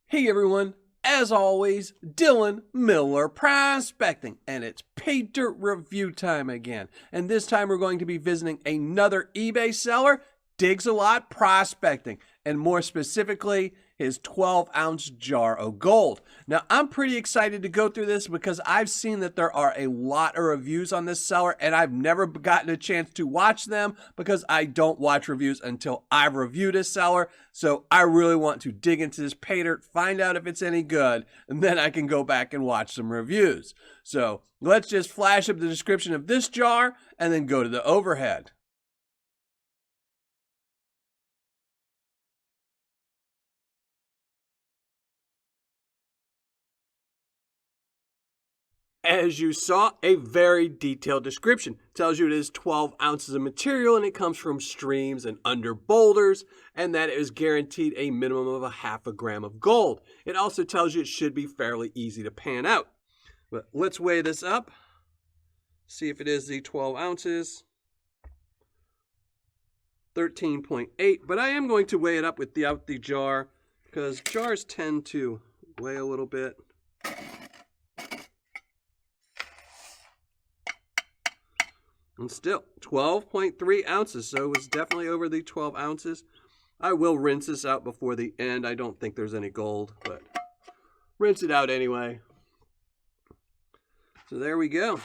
Hey everyone, as always, Dylan Miller Prospecting, and it's Paydirt review time again. And this time we're going to be visiting another eBay seller, DigsALotProspcting, and more specifically, his 12-ounce jar of gold. Now, I'm pretty excited to go through this because I've seen that there are a lot of reviews on this seller, and I've never gotten a chance to watch them because I don't watch reviews until I've reviewed a seller. So I really want to dig into this Paydirt, find out if it's any good, and then I can go back and watch some reviews. So let's just flash up the description of this jar and then go to the overhead. As you saw, a very detailed description. Tells you it is 12 ounces of material and it comes from streams and under boulders, and that it is guaranteed a minimum of a half a gram of gold. It also tells you it should be fairly easy to pan out. But let's weigh this up, see if it is the 12 ounces. 13.8, but I am going to weigh it up without the jar because jars tend to weigh a little bit. And still, 12.3 ounces, so it was definitely over the 12 ounces. I will rinse this out before the end. I don't think there's any gold, but rinse it out anyway. So there we go.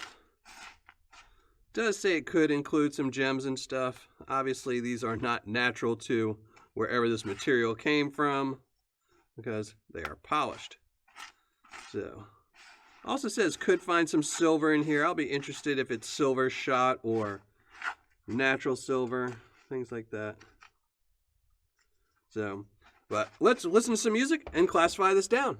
Does say it could include some gems and stuff. Obviously, these are not natural to wherever this material came from because they are polished. So... also says could find some silver in here. I'll be interested if it's silver shot or natural silver, things like that. So, but let's listen to some music and classify this down.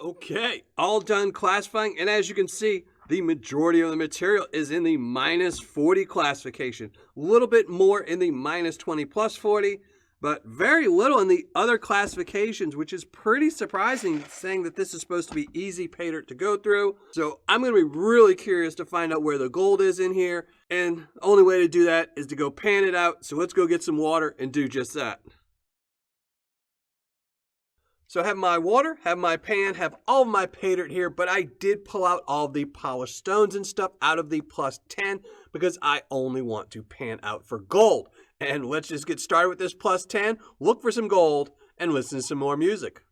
Okay, all done classifying, and as you can see, the majority of the material is in the -40 classification. A little bit more in the -20 plus 40, but very little in the other classifications, which is pretty surprising, saying that this is supposed to be easy Paydirt to go through. So I'm going to be really curious to find out where the gold is in here, and the only way to do that is to go pan it out. So let's go get some water and do just that. So I have my water, have my pan, have all of my Paydirt here, but I did pull out all the polished stones and stuff out of the +10 because I only want to pan out for gold. And let's just get started with this +10, look for some gold, and listen to some more music.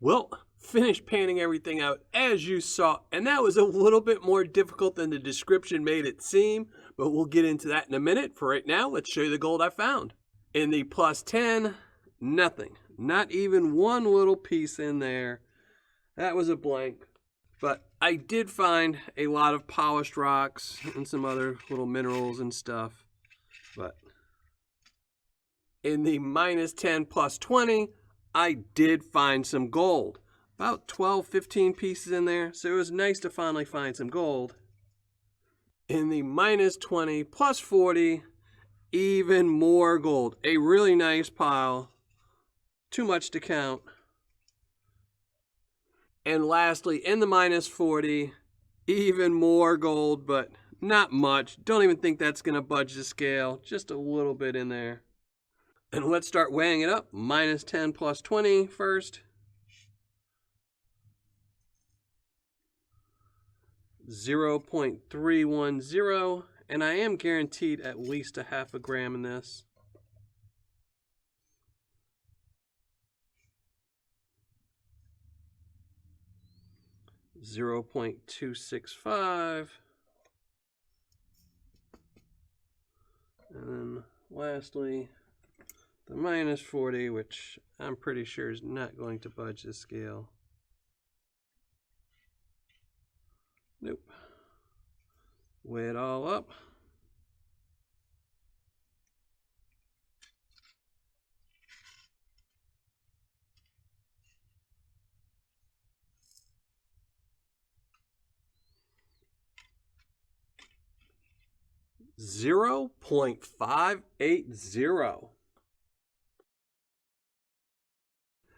Well, finished panning everything out as you saw, and that was a little bit more difficult than the description made it seem, but we'll get into that in a minute. For right now, let's show you the gold I found. In the plus 10, nothing. Not even one little piece in there. That was a blank. But I did find a lot of polished rocks and some other little minerals and stuff. But in the minus 10 plus 20, I did find some gold. About 12, 15 pieces in there. So it was nice to finally find some gold. In the minus 20 plus 40, even more gold. A really nice pile. Too much to count. And lastly, in the minus 40, even more gold, but not much. Don't even think that's going to budge the scale. Just a little bit in there. And let's start weighing it up. Minus 10 plus 20 first. 0.310. And I am guaranteed at least a half a gram in this. 0.265. And then lastly, the minus 40, which I'm pretty sure is not going to budge the scale. Nope. Weigh it all up. $0.580.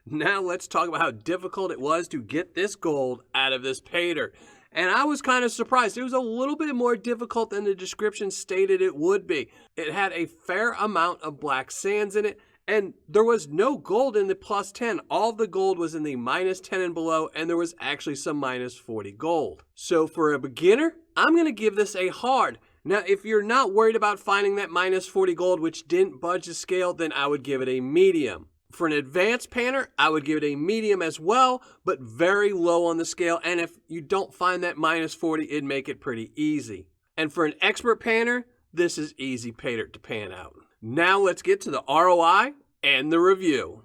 Now let's talk about how difficult it was to get this gold out of this Paydirt. And I was kind of surprised. It was a little bit more difficult than the description stated it would be. It had a fair amount of black sands in it, and there was no gold in the plus 10. All the gold was in the minus 10 and below, and there was actually some minus 40 gold. So for a beginner, I'm going to give this a hard. Now, if you're not worried about finding that minus 40 gold, which didn't budge the scale, then I would give it a medium. For an advanced panner, I would give it a medium as well, but very low on the scale. And if you don't find that minus 40, it'd make it pretty easy. And for an expert panner, this is easy Paydirt to pan out. Now let's get to the ROI and the review.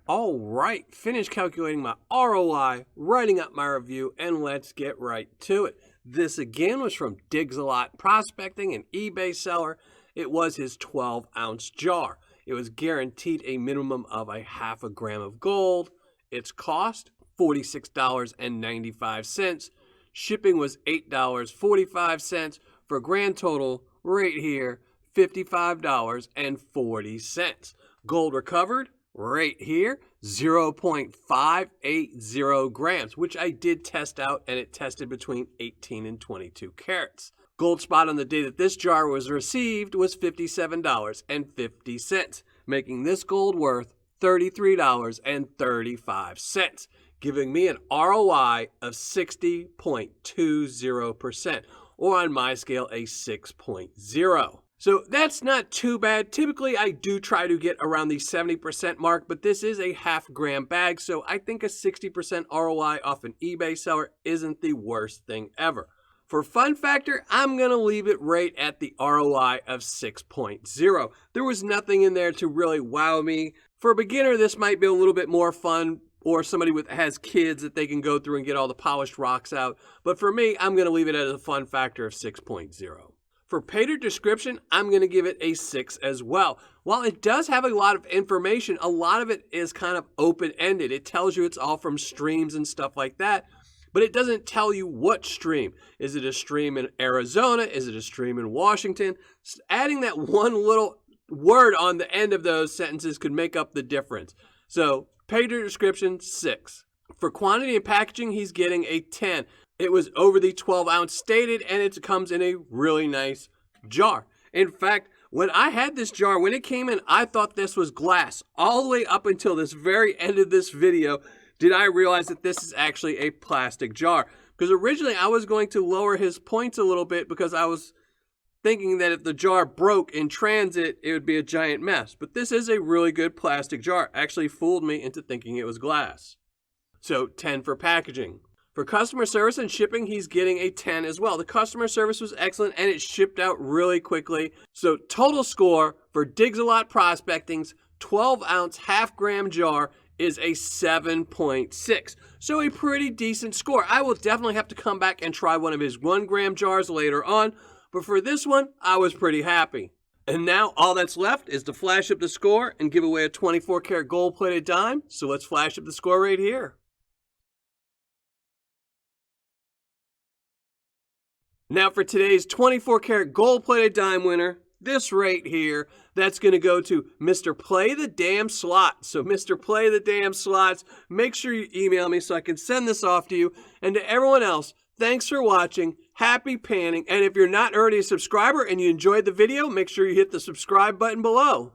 All right, finished calculating my ROI, writing up my review, and let's get right to it. This again was from DigsALotProspcting, an eBay seller. It was his 12-ounce jar. It was guaranteed a minimum of a half a gram of gold. Its cost, $46.95. Shipping was $8.45 for a grand total right here, $55.40. Gold recovered right here, 0.580 grams, which I did test out, and it tested between 18 and 22 carats. Gold spot on the day that this jar was received was $57.50, making this gold worth $33.35, giving me an ROI of 60.20%, or on my scale, a 6.0. So that's not too bad. Typically, I do try to get around the 70% mark, but this is a half gram bag, so I think a 60% ROI off an eBay seller isn't the worst thing ever. For fun factor, I'm going to leave it right at the ROI of 6.0. There was nothing in there to really wow me. For a beginner, this might be a little bit more fun, or somebody has kids that they can go through and get all the polished rocks out. But for me, I'm going to leave it at a fun factor of 6.0. For Paydirt description, I'm going to give it a 6 as well. While it does have a lot of information, a lot of it is kind of open-ended. It tells you it's all from streams and stuff like that, but it doesn't tell you what stream. Is it a stream in Arizona? Is it a stream in Washington? Adding that one little word on the end of those sentences could make up the difference. So, Paydirt description, 6. For quantity and packaging, he's getting a 10. It was over the 12-ounce stated, and it comes in a really nice jar. In fact, when I had this jar, when it came in, I thought this was glass. All the way up until this very end of this video, did I realize that this is actually a plastic jar. Because originally, I was going to lower his points a little bit because I was thinking that if the jar broke in transit, it would be a giant mess. But this is a really good plastic jar. Actually fooled me into thinking it was glass. So 10 for packaging. For customer service and shipping, he's getting a 10 as well. The customer service was excellent and it shipped out really quickly. So total score for DigsALotProspecting's 12-ounce half-gram jar is a 7.6. So a pretty decent score. I will definitely have to come back and try one of his 1-gram jars later on. But for this one, I was pretty happy. And now all that's left is to flash up the score and give away a 24-karat gold-plated dime. So let's flash up the score right here. Now for today's 24-karat gold-plated dime winner, this right here, that's going to go to Mr. Play the Damn Slots. So Mr. Play the Damn Slots, make sure you email me so I can send this off to you. And to everyone else, thanks for watching. Happy panning. And if you're not already a subscriber and you enjoyed the video, make sure you hit the subscribe button below.